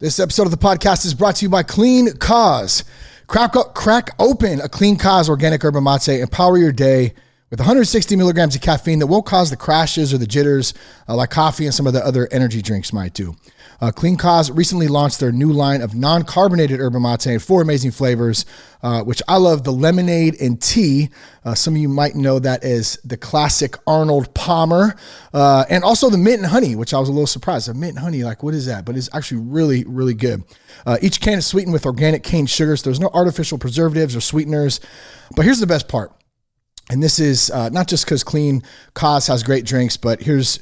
This episode of the podcast is brought to you by Clean Cause. Crack open a Clean Cause organic herba mate. Empower your day with 160 milligrams of caffeine that won't cause the crashes or the jitters like coffee and some of the other energy drinks might do. Clean Cause recently launched their new line of non-carbonated herba mate in 4 amazing flavors, which I love: the lemonade and tea. Some of you might know that as the classic Arnold Palmer, and also the mint and honey, which I was a little surprised. The mint and honey, like, what is that? But it's actually really, really good. Each can is sweetened with organic cane sugars. There's no artificial preservatives or sweeteners. But here's the best part. And this is not just because Clean Cause has great drinks, but here's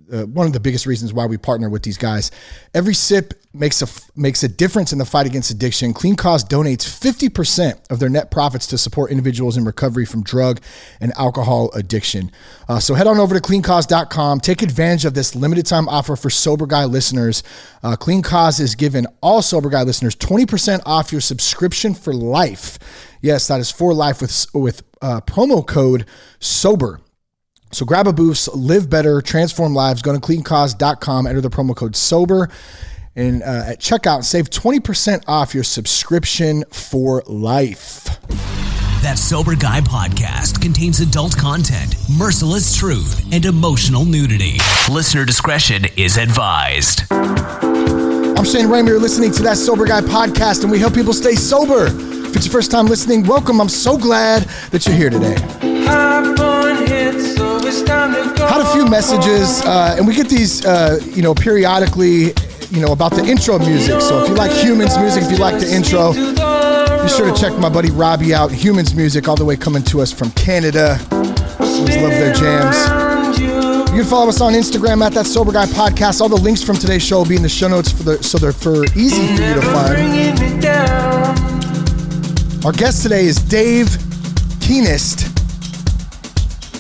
one of the biggest reasons why we partner with these guys. Every sip makes a difference in the fight against addiction. Clean Cause donates 50% of their net profits to support individuals in recovery from drug and alcohol addiction. So head on over to cleancause.com. Take advantage of this limited time offer for Sober Guy listeners. Clean Cause is giving all Sober Guy listeners 20% off your subscription for life. Yes, that is for life with promo code SOBER. So grab a boost, live better, transform lives. Go to cleancause.com, enter the promo code SOBER, and at checkout, save 20% off your subscription for life. That Sober Guy podcast contains adult content, merciless truth, and emotional nudity. Listener discretion is advised. I'm Shane Ramer. You're listening to That Sober Guy podcast, and we help people stay sober. If it's your first time listening, welcome. I'm so glad that you're here today. Had a few messages, and we get these, periodically, about the intro music. So if you like Humans music, if you like the intro, be sure to check my buddy Robbie out. Humans music, all the way coming to us from Canada. Always love their jams. You can follow us on Instagram at That Sober Guy podcast. All the links from today's show will be in the show notes so they're easy for you to find. Our guest today is Dave Kehnast.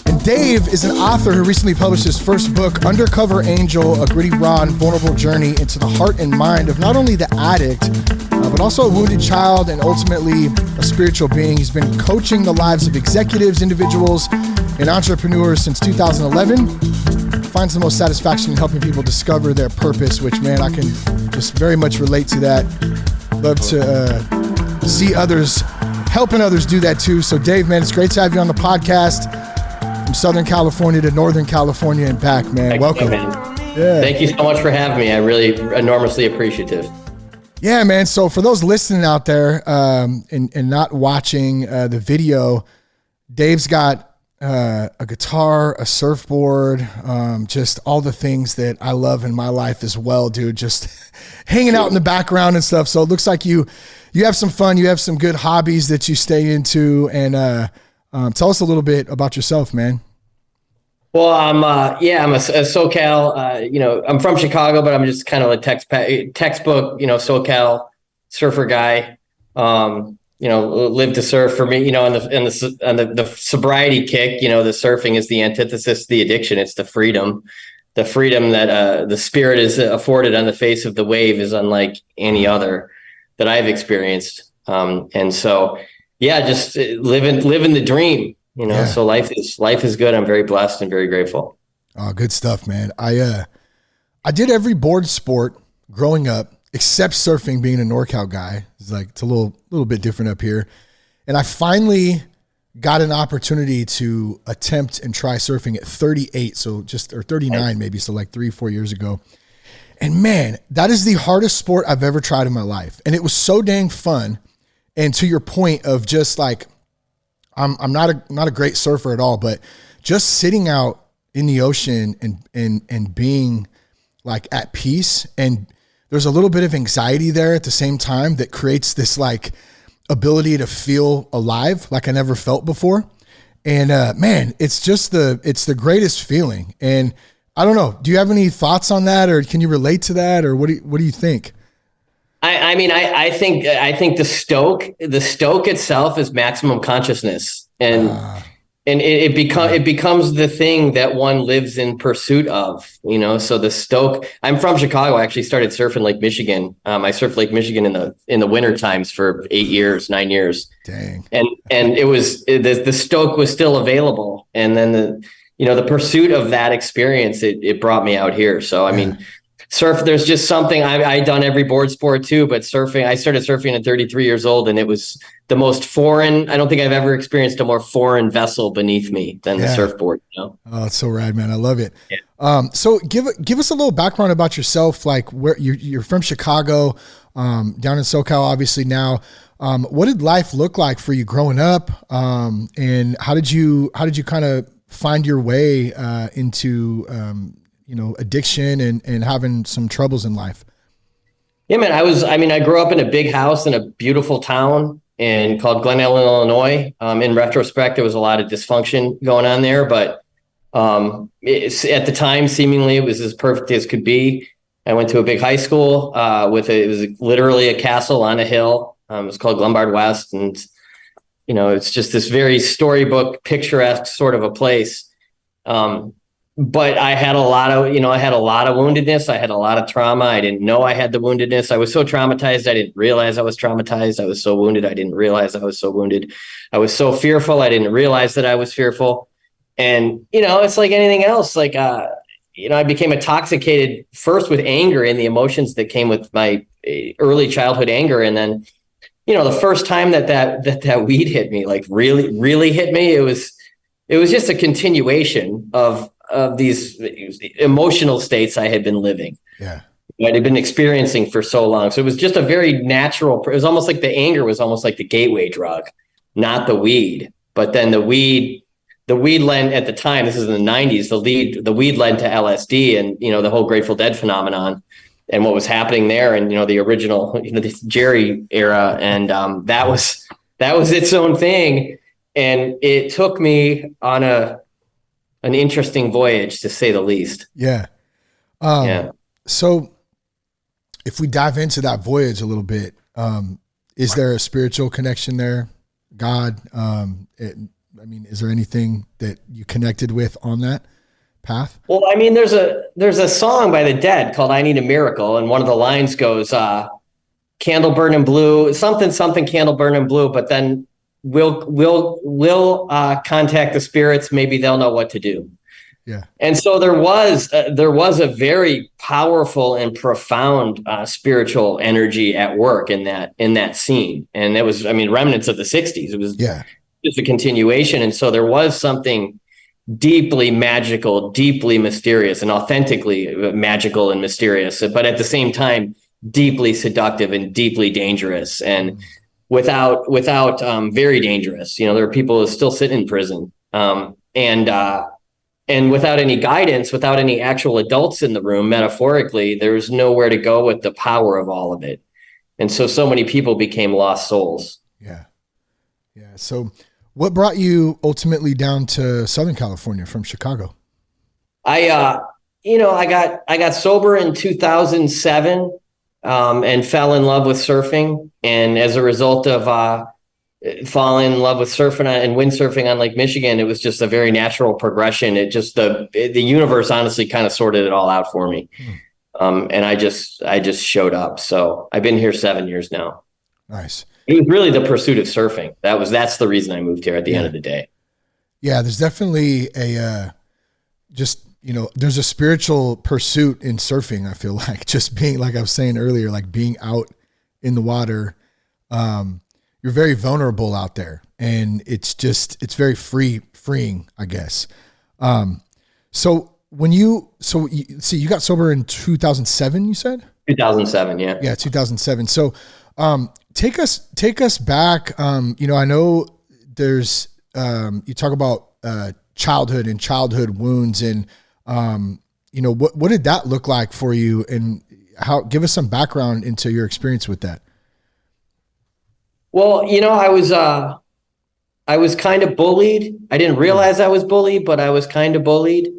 And Dave is an author who recently published his first book, Undercover Angel, a gritty, raw, and vulnerable journey into the heart and mind of not only the addict, but also a wounded child and ultimately a spiritual being. He's been coaching the lives of executives, individuals, and entrepreneurs since 2011. Finds the most satisfaction in helping people discover their purpose, which, man, I can just very much relate to that. Love to see others, helping others do that too. So Dave, man, it's great to have you on the podcast. From Southern California to Northern California and back, man. Thank Welcome. you, man. Yeah. Thank you so much for having me. I'm really enormously appreciative. Yeah, man. So for those listening out there and not watching the video, Dave's got a guitar, a surfboard, just all the things that I love in my life as well, dude. Just hanging out in the background and stuff. So it looks like you have some fun. You have some good hobbies that you stay into, and tell us a little bit about yourself, man. Well, I'm a SoCal, I'm from Chicago, but I'm just kind of a textbook, SoCal surfer guy. Live to surf for me, and the sobriety kick, the surfing is the antithesis to the addiction. It's the freedom that the spirit is afforded on the face of the wave is unlike any other that I've experienced. And so, yeah, just living the dream, Yeah. So life is good. I'm very blessed and very grateful. Oh, good stuff, man. I did every board sport growing up except surfing. Being a NorCal guy, it's a little bit different up here, and I finally got an opportunity to attempt and try surfing at 38, or 39 maybe, so like 3-4 years ago. And man, that is the hardest sport I've ever tried in my life, and it was so dang fun. And to your point of just like, I'm not a great surfer at all, but just sitting out in the ocean and being like at peace, and there's a little bit of anxiety there at the same time that creates this like ability to feel alive like I never felt before. And man, it's the greatest feeling. And I don't know, do you have any thoughts on that, or can you relate to that, or what do you think? I think the stoke itself is maximum consciousness, and it becomes the thing that one lives in pursuit of, so the stoke. I'm from Chicago. I actually started surfing Lake Michigan. I surfed Lake Michigan in the winter times for 9 years. Dang. And it was the stoke was still available, and then the pursuit of that experience, it brought me out here. So I mean, surf, there's just something I done every board sport too, but surfing, I started surfing at 33 years old, and it was the most foreign. I don't think I've ever experienced a more foreign vessel beneath me than the surfboard. Oh, it's so rad, man. I love it. Yeah. So give us a little background about yourself. Like where you're from Chicago, down in SoCal, obviously now. What did life look like for you growing up? And how did you kind of find your way into addiction and having some troubles in life? Yeah, man. I grew up in a big house in a beautiful town called Glen Ellen, Illinois. In retrospect, there was a lot of dysfunction going on there, but at the time, seemingly it was as perfect as could be. I went to a big high school it was literally a castle on a hill. It was called Glenbard West, and it's just this very storybook, picturesque sort of a place. But I had a lot of woundedness. I had a lot of trauma. I didn't know I had the woundedness. I was so traumatized, I didn't realize I was traumatized. I was so wounded, I didn't realize I was so wounded. I was so fearful, I didn't realize that I was fearful. And, it's like anything else. Like, I became intoxicated first with anger and the emotions that came with my early childhood anger. And then, the first time that weed hit me, like really, really hit me, it was just a continuation of these emotional states I had been living. Yeah. I had been experiencing for so long. So it was just a very natural, it was almost like the anger was almost like the gateway drug, not the weed. But then the weed led at the time, this is in the 90s, the weed led to LSD and, the whole Grateful Dead phenomenon and what was happening there. And, the original, the Jerry era. And that was its own thing. And it took me on an interesting voyage, to say the least. Yeah. So if we dive into that voyage a little bit, is there a spiritual connection there? God, is there anything that you connected with on that path? Well, there's a song by the Dead called "I Need a Miracle," and one of the lines goes, "Candle burning blue, something candle burning blue," but then we'll contact the spirits. Maybe they'll know what to do. Yeah. And so there was a very powerful and profound spiritual energy at work in that scene, and it was remnants of the 60s. It was just a continuation, and so there was something deeply magical, deeply mysterious, and authentically magical and mysterious, but at the same time deeply seductive and deeply dangerous, and without very dangerous. There are people who still sit in prison, and without any guidance, without any actual adults in the room, metaphorically, there's nowhere to go with the power of all of it. And so many people became lost souls. Yeah. Yeah. So what brought you ultimately down to Southern California from Chicago? I got sober in 2007 and fell in love with surfing. And as a result of falling in love with surfing and windsurfing on Lake Michigan, it was just a very natural progression. It just the universe honestly kind of sorted it all out for me. And I just showed up. So I've been here 7 years now. Nice. It was really the pursuit of surfing. That's the reason I moved here at the end of the day. Yeah. There's definitely there's a spiritual pursuit in surfing. I feel like just being, like I was saying earlier, like being out in the water, you're very vulnerable out there, and it's very freeing, I guess. So you got sober in 2007, you said? 2007. Yeah. Yeah. 2007. So, take us back. I know there's, you talk about, childhood and childhood wounds, and, what did that look like for you, and give us some background into your experience with that. Well, I was kind of bullied. I didn't realize I was bullied, but I was kind of bullied.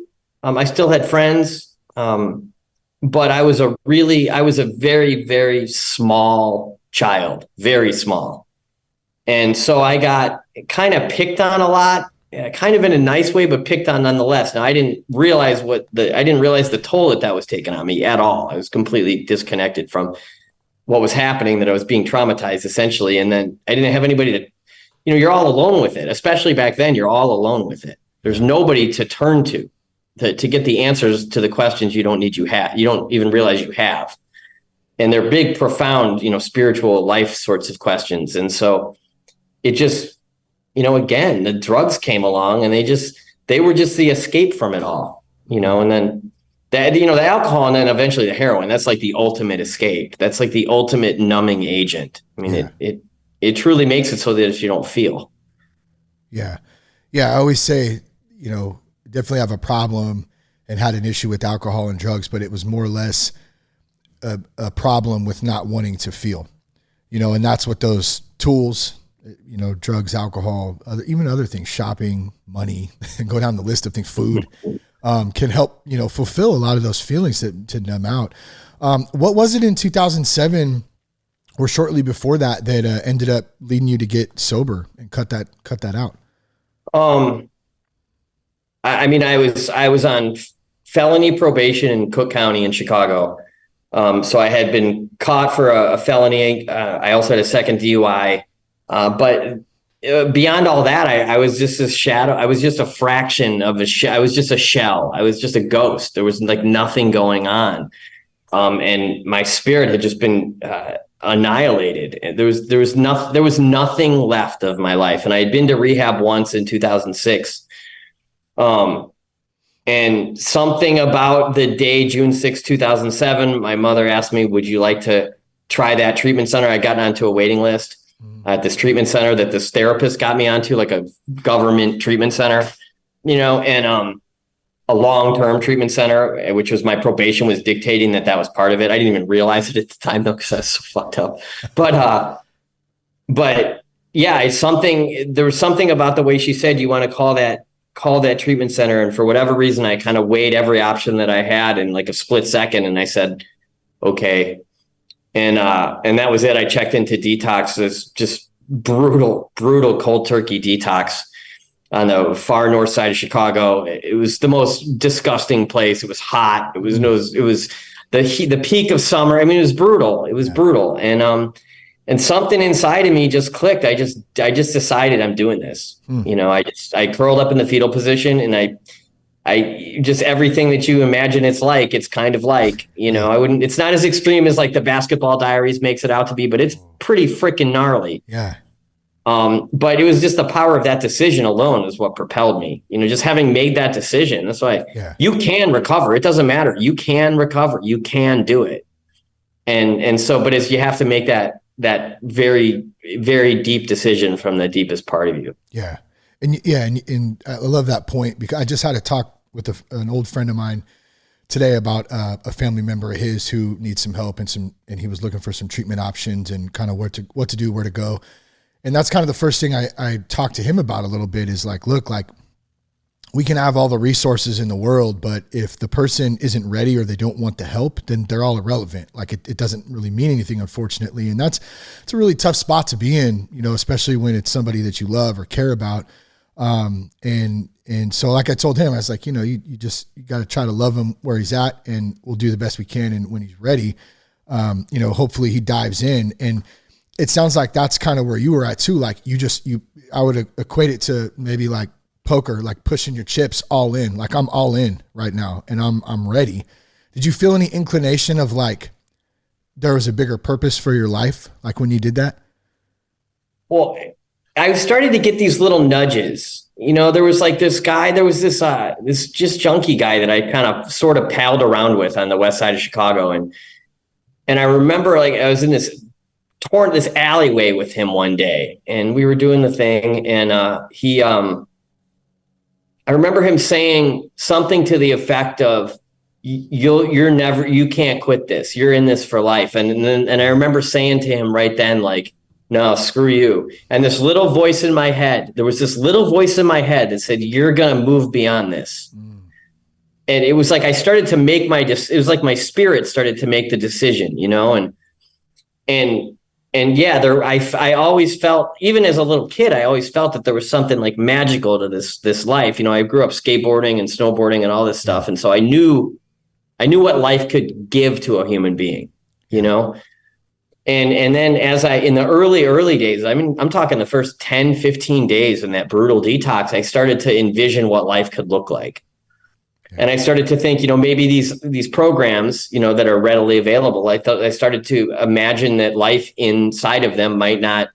I still had friends, but I was a very, very small child, very small. And so I got kind of picked on a lot, kind of in a nice way, but picked on nonetheless. Now I didn't realize the toll that was taking on me at all. I was completely disconnected from what was happening, that I was being traumatized essentially. And then I didn't have anybody to, you're all alone with it. Especially back then, you're all alone with it. There's nobody to turn to. to get the answers to the questions you don't even realize you have. And they're big, profound, spiritual life sorts of questions. And so it just, again, the drugs came along and they were just the escape from it all, and then the alcohol and then eventually the heroin, that's like the ultimate escape. That's like the ultimate numbing agent. I mean, it truly makes it so that you don't feel. Yeah. Yeah. I always say, definitely have a problem and had an issue with alcohol and drugs, but it was more or less a problem with not wanting to feel, and that's what those tools, drugs, alcohol, even other things, shopping, money, and go down the list of things, food, can help, fulfill a lot of those feelings to numb out. What was it in 2007 or shortly before that ended up leading you to get sober and cut that out? I was on felony probation in Cook County in Chicago. So I had been caught for a felony. I also had a second DUI. But beyond all that, I was just a shadow. I was just a fraction of I was just a shell. I was just a ghost. There was like nothing going on. And my spirit had just been annihilated. There was nothing left of my life. And I had been to rehab once in 2006. And something about the day, June 6, 2007, my mother asked me, would you like to try that treatment center? I got onto a waiting list at this treatment center that this therapist got me onto, like a government treatment center, and a long-term treatment center, which was my probation was dictating that was part of it. I didn't even realize it at the time though, because I was so fucked up. But yeah, there was something about the way she said, you want to call that treatment center. And for whatever reason, I kind of weighed every option that I had in like a split second. And I said, okay. And that was it. I checked into detox, this just brutal cold turkey detox on the far north side of Chicago. It was the most disgusting place. It was hot. It was the peak of summer. I mean, it was brutal. It was brutal. And something inside of me just clicked. I just decided I'm doing this. I curled up in the fetal position and I just everything that you imagine it's kind of like, it's not as extreme as like the Basketball Diaries makes it out to be, but it's pretty freaking gnarly. Yeah. But it was just the power of that decision alone is what propelled me, just having made that decision. That's why you can recover. It doesn't matter. You can recover. You can do it. And so, but you have to make that very, very deep decision from the deepest part of you. Yeah. And I love that point because I just had a talk with an old friend of mine today about a family member of his who needs some help and he was looking for some treatment options and kind of what to do, where to go. And that's kind of the first thing I talked to him about a little bit is like, look, like we can have all the resources in the world, but if the person isn't ready or they don't want the help, then they're all irrelevant. Like it doesn't really mean anything, unfortunately. And it's a really tough spot to be in, especially when it's somebody that you love or care about. And so like I told him, I was like, you got to try to love him where he's at and we'll do the best we can. And when he's ready, hopefully he dives in. And it sounds like that's kind of where you were at too. Like I would equate it to maybe like poker, like pushing your chips all in. Like I'm all in right now and I'm ready. Did you feel any inclination of like, there was a bigger purpose for your life? Like when you did that? Well, I started to get these little nudges. There was like this guy, there was this just junkie guy that I kind of sort of palled around with on the west side of Chicago. And I remember like I was in this alleyway with him one day and we were doing the thing. And I remember him saying something to the effect of, you can't quit this. You're in this for life. And I remember saying to him right then, like, no, screw you. And there was this little voice in my head that said, you're going to move beyond this. And it was like, I started to make it was like my spirit started to make the decision, and yeah, I always felt, even as a little kid, I always felt that there was something like magical to this life. I grew up skateboarding and snowboarding and all this stuff. And so I knew what life could give to a human being, And then in the early days, I mean, I'm talking the first 10, 15 days in that brutal detox, I started to envision what life could look like. And I started to think, maybe these programs, that are readily available, I started to imagine that life inside of them might not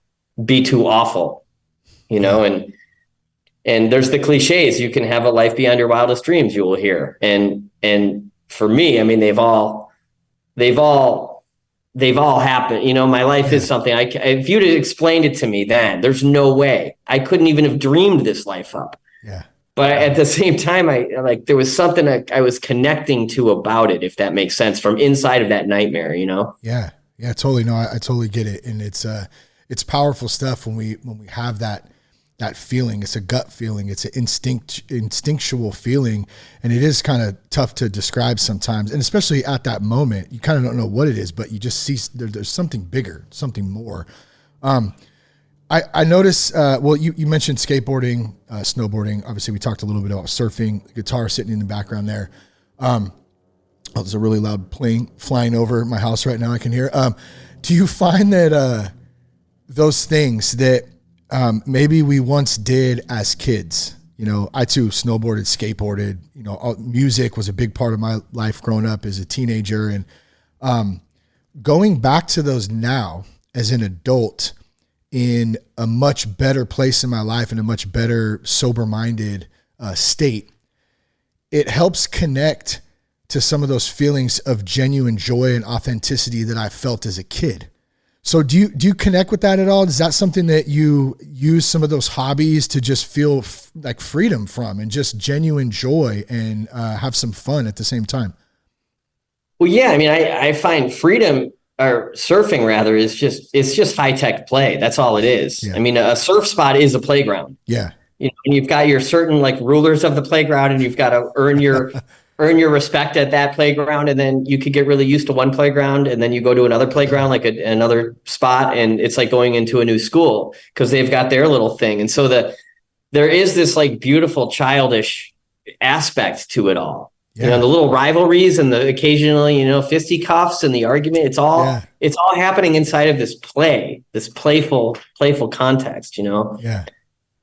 be too awful, and there's the cliches. You can have a life beyond your wildest dreams, you will hear. And for me, I mean, they've all happened. My life is something if you'd have explained it to me then, there's no way I couldn't even have dreamed this life up. Yeah. But at the same time, there was something I was connecting to about it, if that makes sense, from inside of that nightmare, Yeah. Yeah, totally. No, I totally get it. And it's powerful stuff when we have that feeling. It's a gut feeling. It's an instinctual feeling. And it is kind of tough to describe sometimes. And especially at that moment, you kind of don't know what it is, but you just see there's something bigger, something more. I noticed, you mentioned skateboarding, snowboarding. Obviously we talked a little bit about surfing, guitar sitting in the background there. There's a really loud plane flying over my house right now. I can hear. Do you find that those things that maybe we once did as kids, I too snowboarded, skateboarded, music was a big part of my life growing up as a teenager, and going back to those now as an adult in a much better place in my life, in a much better sober-minded state, it helps connect to some of those feelings of genuine joy and authenticity that I felt as a kid. So do you connect with that at all? Is that something that you use some of those hobbies to just feel like freedom from, and just genuine joy and have some fun at the same time? Well, yeah. I mean, I find freedom, or surfing rather, it's just high tech play. That's all it is. Yeah. I mean, a surf spot is a playground. Yeah. And you've got your certain rulers of the playground, and you've got to earn your respect at that playground. And then you could get really used to one playground, and then you go to another playground, another spot. And it's like going into a new school because they've got their little thing. And so there is this beautiful childish aspect to it all. Yeah. The little rivalries and the occasionally, fisticuffs and the argument, it's all happening inside of this playful context, Yeah.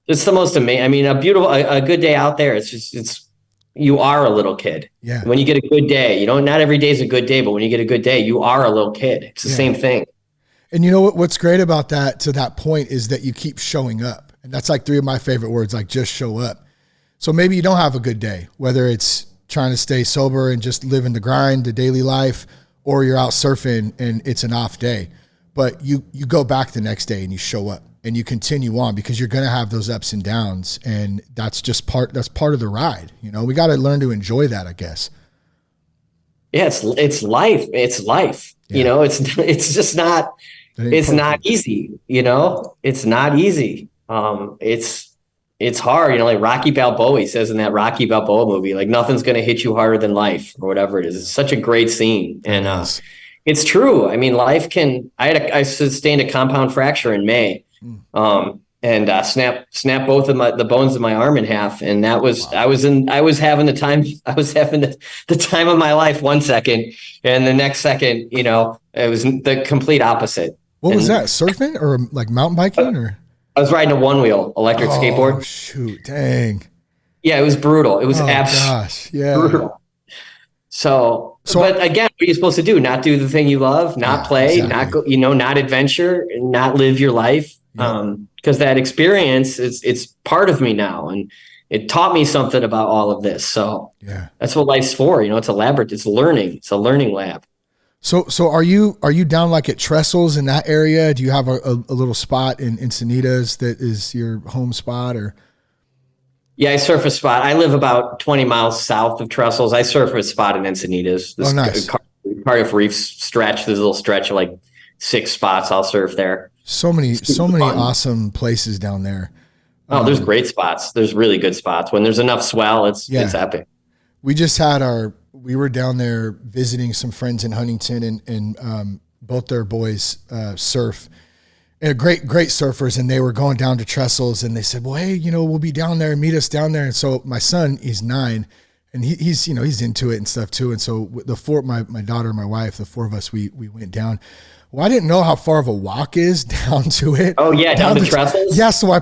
It's the most amazing. I mean, a good day out there. It's you are a little kid. Yeah. When you get a good day, not every day is a good day, but when you get a good day, you are a little kid. It's the same thing. And what's great about that, to that point, is that you keep showing up. And that's three of my favorite words, just show up. So maybe you don't have a good day, whether it's trying to stay sober and just live in the grind, the daily life, or you're out surfing and it's an off day, but you go back the next day and you show up and you continue on, because you're going to have those ups and downs. And that's part of the ride. We got to learn to enjoy that, I guess. Yeah. It's life. It's life. Yeah. It's just not, it's not easy. It's not easy. It's hard, Rocky Balboa says in that Rocky Balboa movie, nothing's going to hit you harder than life, or whatever it is. It's such a great scene. And it's true. I mean, life can, I sustained a compound fracture in May, and snapped both of the bones of my arm in half. And that was, wow. I was having the time of my life one second, and the next second, it was the complete opposite. What was that? Surfing or mountain biking or? I was riding a one-wheel electric skateboard. Oh, shoot. Dang. Yeah, it was brutal. It was brutal. So, but again, what are you supposed to do? Not do the thing you love, not play, exactly. Not go, not adventure, not live your life. Because that experience it's part of me now, and it taught me something about all of this. So that's what life's for. It's a laboratory. It's learning. It's a learning lab. So are you down at Trestles in that area? Do you have a little spot in Encinitas that is your home spot, or? Yeah, I surf a spot. I live about 20 miles south of Trestles. I surf a spot in Encinitas. This nice. Cardiff Reef stretch. There's a little stretch of 6 spots. I'll surf there. So many awesome places down there. Oh, there's great spots. There's really good spots. When there's enough swell, it's epic. We just we were down there visiting some friends in Huntington, and both their boys surf, and great surfers. And they were going down to Trestles, and they said, well, hey, we'll be down there, meet us down there. And so my son, he's 9, and he's into it and stuff too. And so my daughter, my wife, the 4 of us, we went down. Well, I didn't know how far of a walk is down to it. Oh yeah, down the trestles. Yeah, so we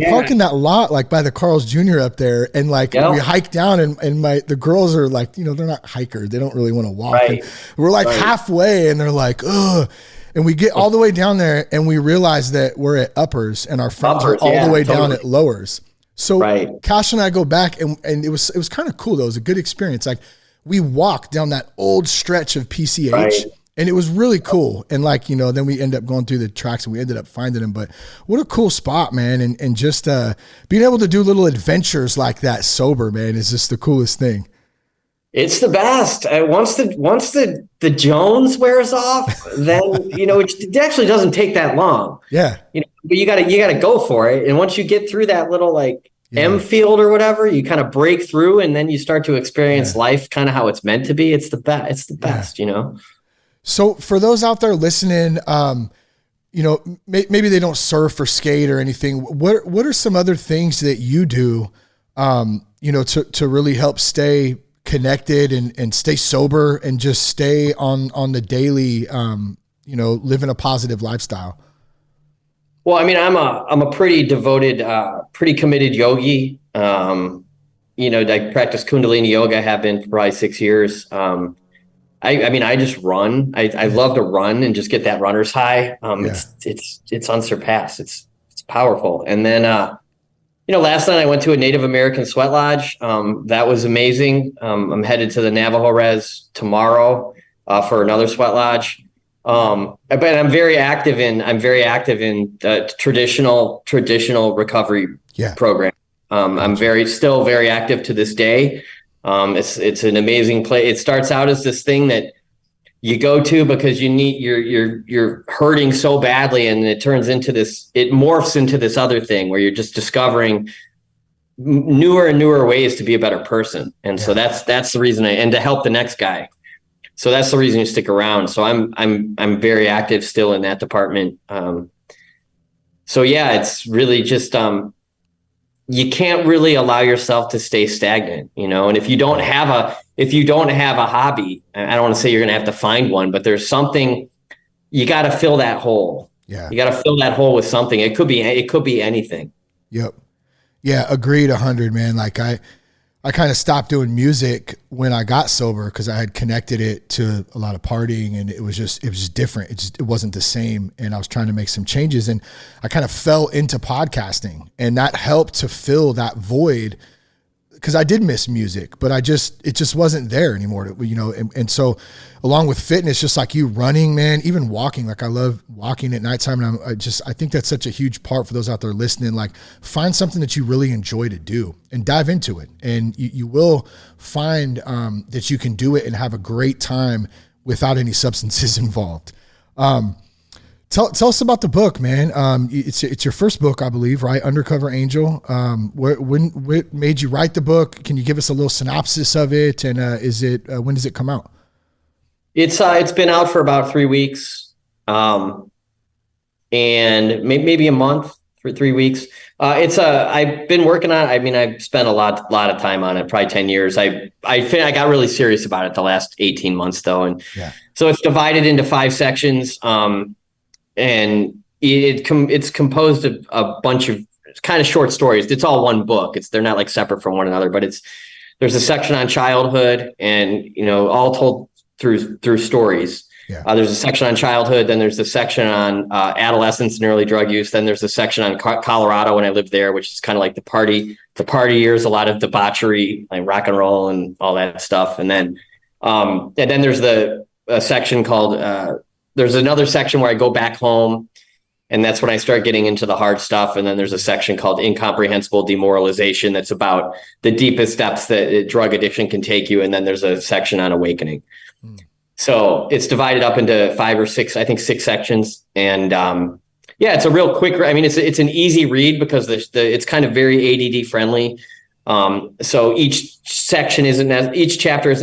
park in that lot like by the Carl's Jr. up there, and like we hike down, and the girls are like, they're not hikers, they don't really want to walk. Right. And we're like halfway, and they're like, ugh. And we get all the way down there, and we realize that we're at uppers, and our friends are all the way down at lowers. So Cash and I go back, and it was kind of cool though. It was a good experience. Like we walked down that old stretch of PCH. And it was really cool. And like, then we end up going through the tracks and we ended up finding them. But what a cool spot, man. And just being able to do little adventures like that sober, man, is just the coolest thing. It's the best. Once the Jones wears off, then, it actually doesn't take that long. Yeah. But you gotta go for it. And once you get through that little like M field or whatever, you kind of break through and then you start to experience life kind of how it's meant to be. It's the best. It's the best, So for those out there listening, maybe they don't surf or skate or anything. What are some other things that you do, to really help stay connected and stay sober and just stay on the daily, living a positive lifestyle? Well, I mean, I'm a pretty devoted, pretty committed yogi. I practice Kundalini yoga. I have been for probably 6 years. I just run. I love to run and just get that runner's high. It's unsurpassed. It's powerful. And then, last night I went to a Native American sweat lodge. That was amazing. I'm headed to the Navajo Res tomorrow for another sweat lodge. But I'm very active in the traditional recovery program. I'm still very active to this day. It's an amazing place. It starts out as this thing that you go to because you're hurting so badly, and it morphs into this other thing where you're just discovering newer and newer ways to be a better person. And so that's the reason and to help the next guy. So that's the reason you stick around. So I'm very active still in that department. It's really just, you can't really allow yourself to stay stagnant, and if you don't have a hobby, I don't want to say you're going to have to find one, but there's something, you got to fill that hole. Yeah. You got to fill that hole with something. It could be anything. Yep. Yeah. Agreed. 100, man. Like I kind of stopped doing music when I got sober because I had connected it to a lot of partying, and it was just different. It wasn't the same. And I was trying to make some changes, and I kind of fell into podcasting, and that helped to fill that void because I did miss music, but it just wasn't there anymore, and so along with fitness, just like you running, man, even walking, like I love walking at nighttime. And I think that's such a huge part for those out there listening, like find something that you really enjoy to do and dive into it. And you will find that you can do it and have a great time without any substances involved. Tell us about the book, man. It's your first book, I believe, right? Undercover Angel. What made you write the book? Can you give us a little synopsis of it? And when does it come out? It's been out for about 3 weeks, and maybe a month for 3 weeks. I've been working on it. I mean, I've spent a lot of time on it, probably 10 years. I got really serious about it the last 18 months though. And so it's divided into 5 sections. And it's composed of a bunch of kind of short stories. It's all one book. They're not like separate from one another, but there's a section on childhood and, all told through stories. Yeah. There's a section on childhood. Then there's the section on adolescence and early drug use. Then there's the section on Colorado when I lived there, which is kind of like the party years, a lot of debauchery, like rock and roll and all that stuff. And then there's a section called, there's another section where I go back home, and that's when I start getting into the hard stuff. And then there's a section called Incomprehensible Demoralization. That's about the deepest depths that drug addiction can take you. And then there's a section on awakening. So it's divided up into 5 or 6, I think 6 sections. And it's a real quick, I mean, it's an easy read because it's kind of very ADD friendly. So each chapter isn't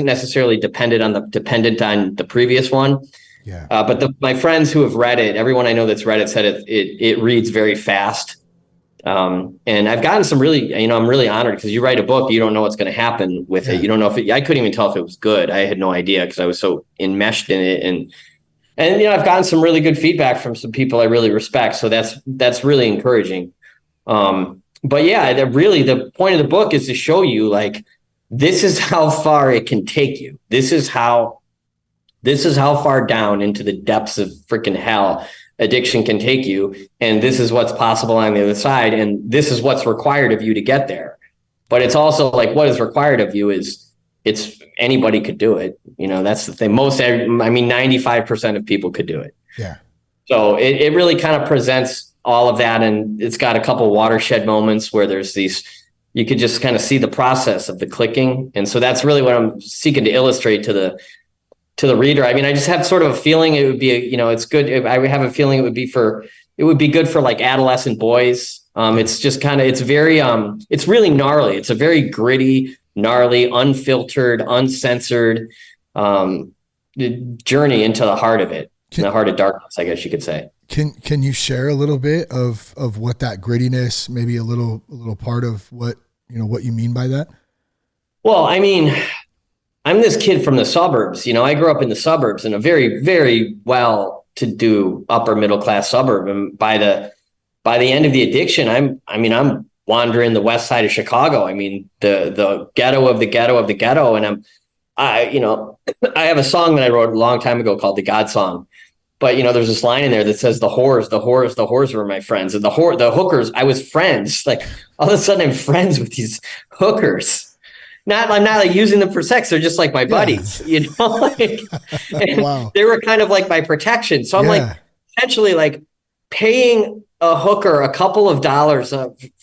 necessarily dependent on the previous one. Yeah. But my friends who have read it, everyone I know that's read it said it reads very fast. And I've gotten some really, I'm really honored because you write a book, you don't know what's going to happen with it. You don't know I couldn't even tell if it was good. I had no idea because I was so enmeshed in it. And And, I've gotten some really good feedback from some people I really respect. So that's really encouraging. But yeah, really the point of the book is to show you, like, this is how far it can take you. This is how far down into the depths of freaking hell addiction can take you. And this is what's possible on the other side. And this is what's required of you to get there. But it's also like, what is required of you is anybody could do it. That's the thing. 95% of people could do it. Yeah. So it really kind of presents all of that. And it's got a couple watershed moments where there's you could just kind of see the process of the clicking. And so that's really what I'm seeking to illustrate to the reader. I mean, I just have sort of a feeling it would be, it's good. I have a feeling it would be good for like adolescent boys. It's just kind of, it's very, it's really gnarly. It's a very gritty, gnarly, unfiltered, uncensored, journey into the heart of it, the heart of darkness, I guess you could say. Can you share a little bit of what that grittiness, maybe a little part of what you mean by that? Well, I mean, I'm this kid from the suburbs. I grew up in the suburbs in a very, very well-to-do upper middle class suburb. And by the end of the addiction, I'm wandering the west side of Chicago. I mean, the ghetto of the ghetto of the ghetto. And I have a song that I wrote a long time ago called the God Song. But, there's this line in there that says the whores were my friends. And the hookers, I was friends. Like, all of a sudden I'm friends with these hookers. I'm not like using them for sex. They're just like my buddies, like, and wow. They were kind of like my protection. So I'm like essentially like paying a hooker a couple of dollars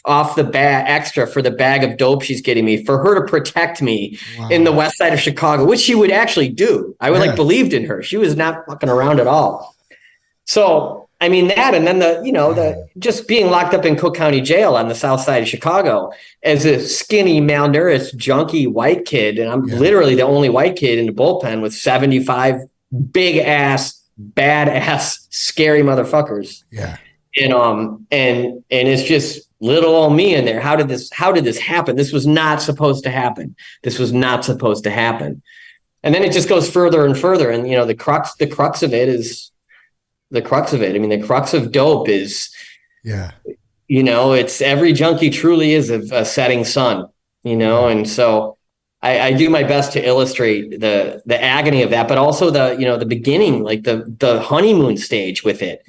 off the bag extra for the bag of dope she's getting me for her to protect me in the west side of Chicago, which she would actually do. I would believed in her. She was not fucking around at all. So, I mean that, and then the just being locked up in Cook County Jail on the south side of Chicago as a skinny, malnourished, junky white kid. And I'm literally the only white kid in the bullpen with 75 big ass, badass, scary motherfuckers. Yeah. And it's just little old me in there. How did this happen? This was not supposed to happen. This was not supposed to happen. And then it just goes further and further. And, the crux of it is the crux of it. I mean, the crux of dope is, it's every junkie truly is a setting sun, and so I do my best to illustrate the agony of that, but also the beginning, like the honeymoon stage with it.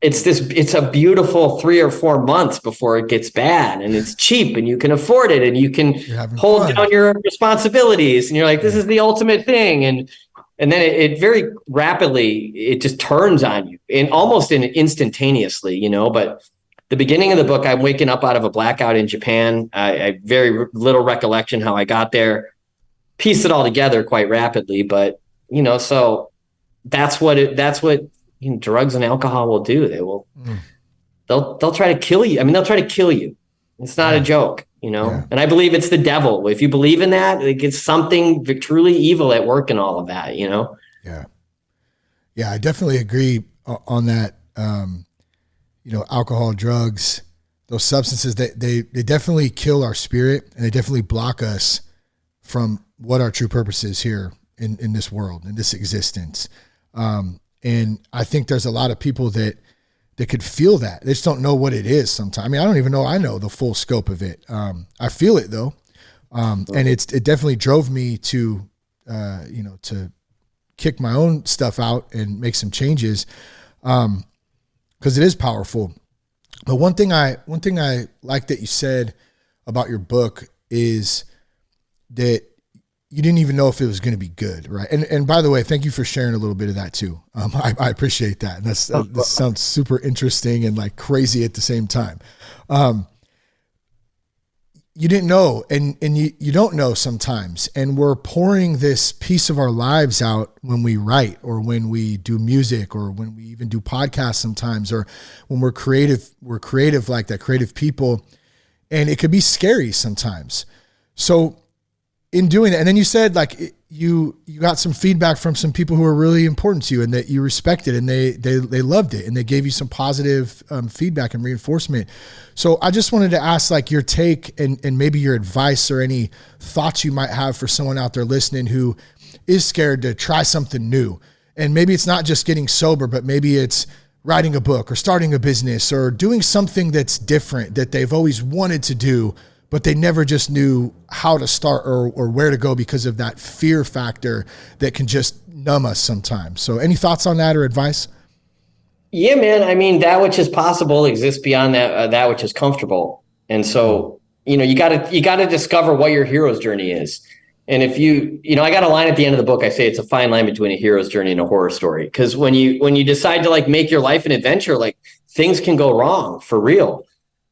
It's a beautiful 3 or 4 months before it gets bad, and it's cheap and you can afford it and you can hold down your responsibilities and you're like, this is the ultimate thing. And then it very rapidly, it just turns on you and almost instantaneously, but the beginning of the book, I'm waking up out of a blackout in Japan. I very little recollection how I got there, pieced it all together quite rapidly. But, so that's what drugs and alcohol will do. They'll try to kill you. I mean, they'll try to kill you. It's not a joke, and I believe it's the devil. If you believe in that, like, it's something truly evil at work in all of that, Yeah. Yeah. I definitely agree on that. Alcohol, drugs, those substances, they definitely kill our spirit and they definitely block us from what our true purpose is here in this world, in this existence. And I think there's a lot of people that could feel that. They just don't know what it is sometimes. I mean, I don't even know I know the full scope of it. I feel it though. And it definitely drove me to kick my own stuff out and make some changes. Cause it is powerful. But one thing I like that you said about your book is that you didn't even know if it was going to be good. Right. And by the way, thank you for sharing a little bit of that too. I appreciate that. And this sounds super interesting and like crazy at the same time. You didn't know, and you don't know sometimes. And we're pouring this piece of our lives out when we write or when we do music or when we even do podcasts sometimes, or when we're creative like that, creative people. And it could be scary sometimes. So in doing that, and then you said like you got some feedback from some people who are really important to you and that you respected, and they loved it and they gave you some positive feedback and reinforcement. So I just wanted to ask like your take and maybe your advice or any thoughts you might have for someone out there listening who is scared to try something new And maybe it's not just getting sober, but maybe it's writing a book or starting a business or doing something that's different that they've always wanted to do, but they never just knew how to start or where to go because of that fear factor that can just numb us sometimes. So any thoughts on that or advice? Yeah, man. I mean, that which is possible exists beyond that which is comfortable. And so, you gotta discover what your hero's journey is. And if I got a line at the end of the book, I say it's a fine line between a hero's journey and a horror story. Because when you decide to like make your life an adventure, like things can go wrong for real.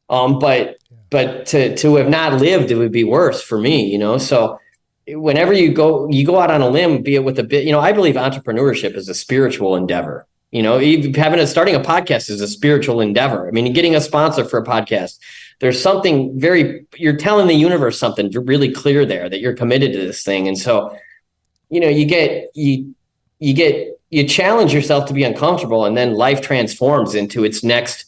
But to have not lived, it would be worse for me, So whenever you go out on a limb, be it with a bit, I believe entrepreneurship is a spiritual endeavor. Starting a podcast is a spiritual endeavor. I mean, getting a sponsor for a podcast, there's something you're telling the universe something really clear there that you're committed to this thing. And so, you challenge yourself to be uncomfortable, and then life transforms into its next,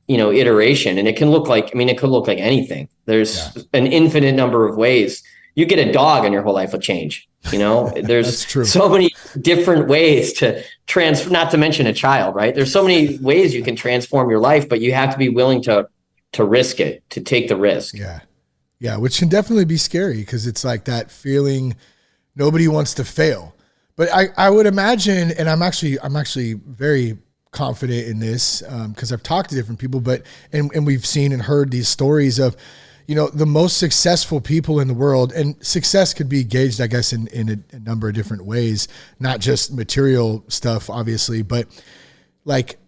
iteration. And it could look like anything. There's an infinite number of ways. You get a dog and your whole life will change. There's so many different ways to not to mention a child, right? There's so many ways you can transform your life, but you have to be willing to risk it, to take the risk. Yeah. Which can definitely be scary because it's like that feeling nobody wants to fail. But I would imagine, and I'm actually very confident in this because I've talked to different people, and we've seen and heard these stories of, the most successful people in the world, and success could be gauged, I guess, in a number of different ways, not just material stuff, obviously, but like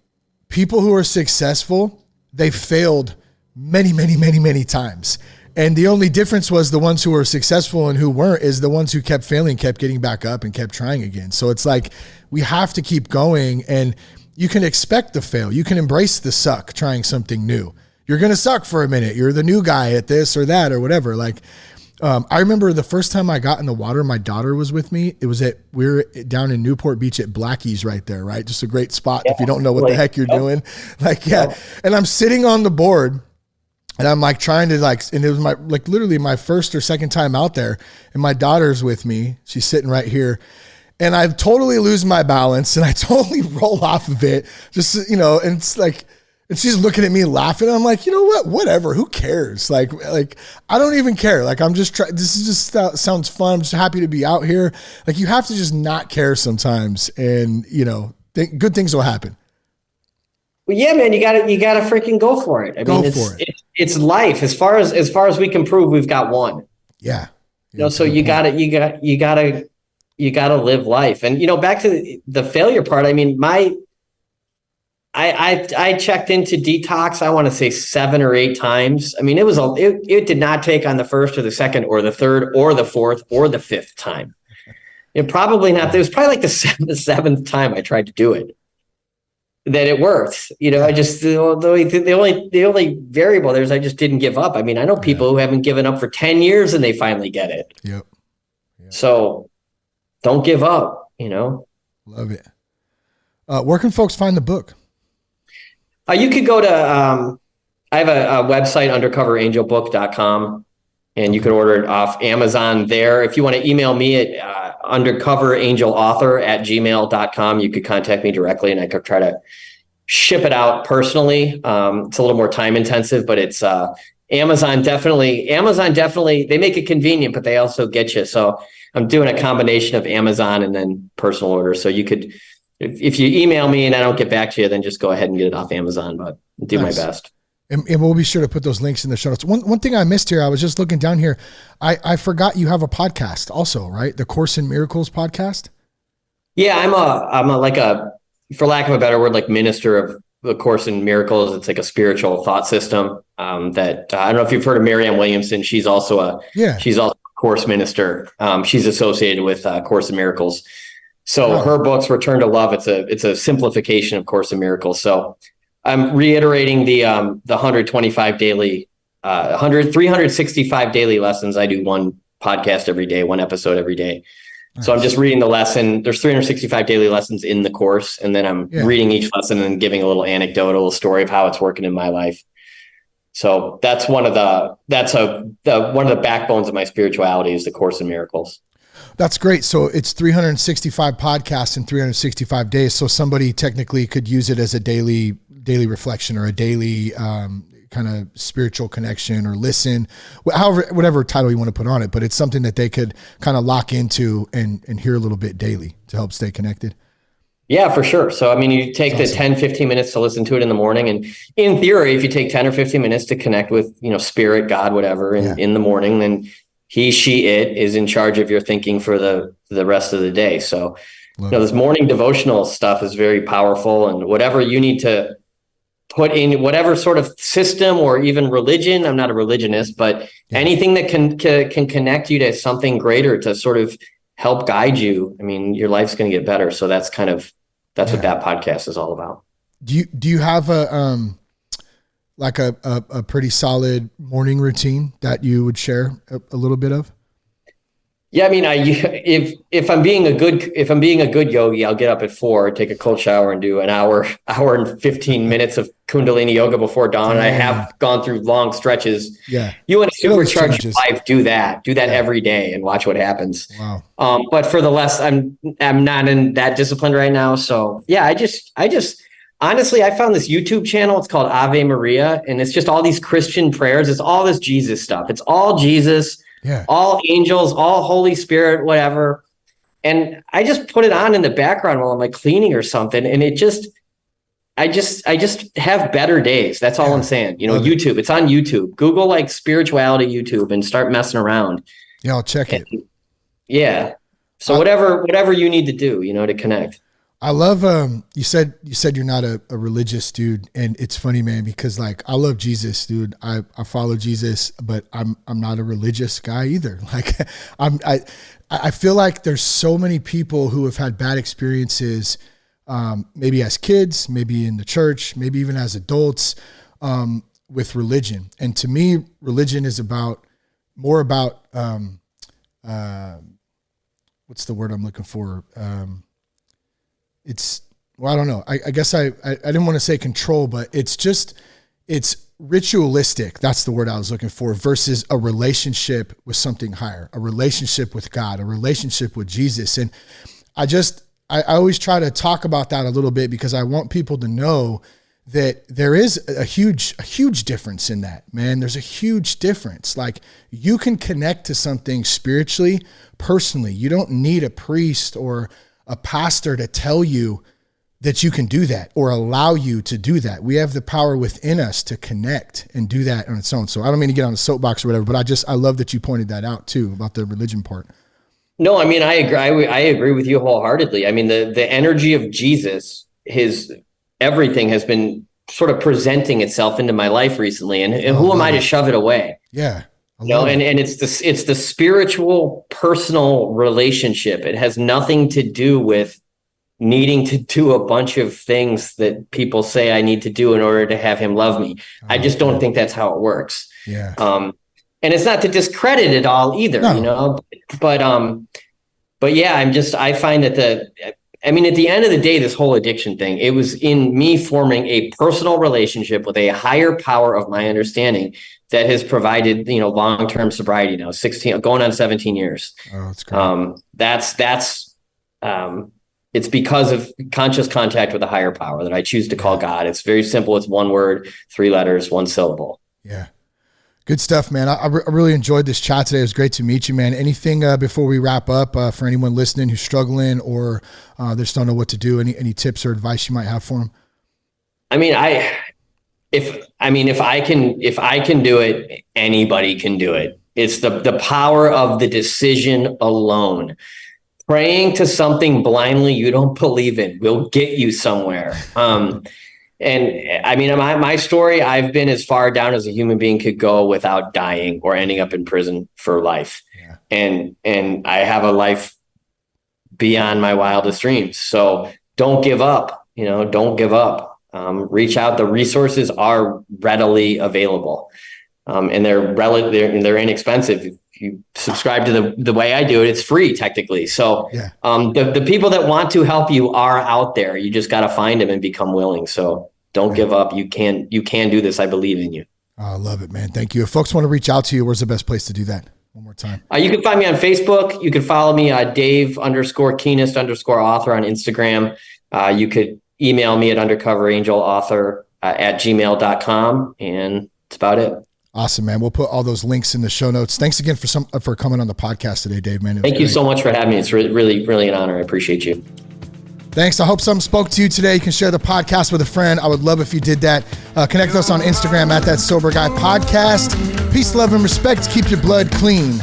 people who are successful, they failed many, many, many, many times. And the only difference was the ones who were successful and who weren't is the ones who kept failing, kept getting back up and kept trying again. So it's like, we have to keep going, and you can expect to fail. You can embrace the suck trying something new. You're going to suck for a minute. You're the new guy at this or that or whatever. Like, I remember the first time I got in the water, my daughter was with me. We were down in Newport Beach at Blackie's right there, right? Just a great spot if you don't know what the heck you're doing. And I'm sitting on the board and I'm like trying to and it was literally my first or second time out there, and my daughter's with me. She's sitting right here. And I totally lose my balance and I totally roll off of it. Just, and it's like, and she's looking at me laughing. I'm like, you know what? Whatever. Who cares? Like I don't even care. Like I'm just trying. This is just sounds fun. I'm just happy to be out here. Like you have to just not care sometimes, and good things will happen. Well, yeah, man, you gotta freaking go for it. I mean, it's life. As far as we can prove, we've got one. Yeah. So you gotta live life. And back to the failure part. I mean, I checked into detox, I want to say 7 or 8 times. I mean, it did not take on the first or the second or the third or the fourth or the fifth time. It was probably like the seventh time I tried to do it that it worked. I just, the only variable there is I just didn't give up. I mean, I know people who haven't given up for 10 years and they finally get it. Yep. So don't give up, Love it. Where can folks find the book? You could go to, I have a website, undercoverangelbook.com, and you can order it off Amazon there. If you want to email me at undercoverangelauthor@gmail.com, you could contact me directly and I could try to ship it out personally. It's a little more time intensive, but it's Amazon definitely, they make it convenient, but they also get you. So I'm doing a combination of Amazon and then personal orders. So you could, if you email me and I don't get back to you, then just go ahead and get it off Amazon, but I'll do my best. And we'll be sure to put those links in the show notes. One thing I missed here, I was just looking down here. I forgot you have a podcast also, right? The Course in Miracles podcast. Yeah, I'm a for lack of a better word, like minister of the Course in Miracles. It's like a spiritual thought system that I don't know if you've heard of Marianne Williamson. She's also a course minister. She's associated with Course in Miracles. So her book's Return to Love. It's a simplification of Course in Miracles. So I'm reiterating the 365 daily lessons. I do one podcast every day, one episode every day. Nice. So I'm just reading the lesson. There's 365 daily lessons in the course. And then I'm reading each lesson and giving a little anecdote, a little story of how it's working in my life. So that's one of the backbones of my spirituality is the Course in Miracles. That's great. So it's 365 podcasts in 365 days. So somebody technically could use it as a daily reflection or a daily kind of spiritual connection or listen, however, whatever title you want to put on it. But it's something that they could kind of lock into and hear a little bit daily to help stay connected. Yeah, for sure. So, I mean, you take the 10, 15 minutes to listen to it in the morning. And in theory, if you take 10 or 15 minutes to connect with, spirit, God, whatever, in the morning, then he, she, it is in charge of your thinking for the rest of the day. So, this morning devotional stuff is very powerful, and whatever you need to put in whatever sort of system or even religion, I'm not a religionist, but anything that can connect you to something greater to sort of help guide you. I mean, your life's going to get better. So that's what that podcast is all about. Do you have a pretty solid morning routine that you would share a little bit of? Yeah, I mean, if I'm being a good yogi, I'll get up at 4, take a cold shower, and do an hour and 15 minutes of Kundalini yoga before dawn. And I have gone through long stretches. Yeah, you want to supercharge your life? Do that every day, and watch what happens. Wow. But for the less, I'm not in that discipline right now. So yeah, I just honestly, I found this YouTube channel. It's called Ave Maria, and it's just all these Christian prayers. It's all this Jesus stuff. It's all Jesus. Yeah. All angels, all Holy Spirit, whatever. And I just put it on in the background while I'm like cleaning or something. And I just have better days. That's all I'm saying. YouTube, it's on YouTube. Google like spirituality YouTube and start messing around. Yeah, I'll check it. Yeah. So whatever you need to do, to connect. I love, you said you're not a religious dude, and it's funny, man, because like, I love Jesus, dude. I follow Jesus, but I'm not a religious guy either. Like I feel like there's so many people who have had bad experiences, maybe as kids, maybe in the church, maybe even as adults, with religion. And to me, religion is more about, what's the word I'm looking for? I don't know. I guess I didn't want to say control, but it's ritualistic. That's the word I was looking for, versus a relationship with something higher, a relationship with God, a relationship with Jesus. And I always try to talk about that a little bit, because I want people to know that there is a huge difference in that, man. There's a huge difference. Like, you can connect to something spiritually, personally. You don't need a priest or a pastor to tell you that you can do that or allow you to do that. We have the power within us to connect and do that on its own. So I don't mean to get on a soapbox or whatever, but I love that you pointed that out too, about the religion part. No, I mean, I agree with you wholeheartedly. I mean, the energy of Jesus, his everything has been sort of presenting itself into my life recently. And who am I to shove it away? Yeah. And it's the spiritual personal relationship. It has nothing to do with needing to do a bunch of things that people say I need to do in order to have him love me. I just don't think that's how it works. Yeah. And it's not to discredit it all either, but yeah, I find that at the end of the day, this whole addiction thing, it was in me forming a personal relationship with a higher power of my understanding that has provided, long-term sobriety now, 16, going on 17 years. Oh, that's great. It's because of conscious contact with a higher power that I choose to call God. It's very simple. It's one word, 3 letters, 1 syllable. Yeah. Good stuff, man. I really enjoyed this chat today. It was great to meet you, man. Anything before we wrap up for anyone listening who's struggling or they just don't know what to do? Any tips or advice you might have for them? I mean, if I can do it, anybody can do it. It's the power of the decision alone. Praying to something blindly you don't believe in will get you somewhere. And I mean, my story, I've been as far down as a human being could go without dying or ending up in prison for life. Yeah. And I have a life beyond my wildest dreams. So don't give up, don't give up. Reach out. The resources are readily available. And they're inexpensive. If you subscribe to the way I do it, it's free technically. So the people that want to help you are out there. You just got to find them and become willing. So don't give up. You can do this. I believe in you. I love it, man. Thank you. If folks want to reach out to you, where's the best place to do that? one more time. You can find me on Facebook. You can follow me Dave_Kehnast_author on Instagram. You could email me at undercoverangelauthor@gmail.com, and that's about it. Awesome, man. We'll put all those links in the show notes. Thanks again for coming on the podcast today, Dave, man. Thank you so much for having me. It's really, really an honor. I appreciate you. Thanks. I hope something spoke to you today. You can share the podcast with a friend. I would love if you did that. Connect with us on Instagram at That Sober Guy Podcast. Peace, love, and respect. Keep your blood clean.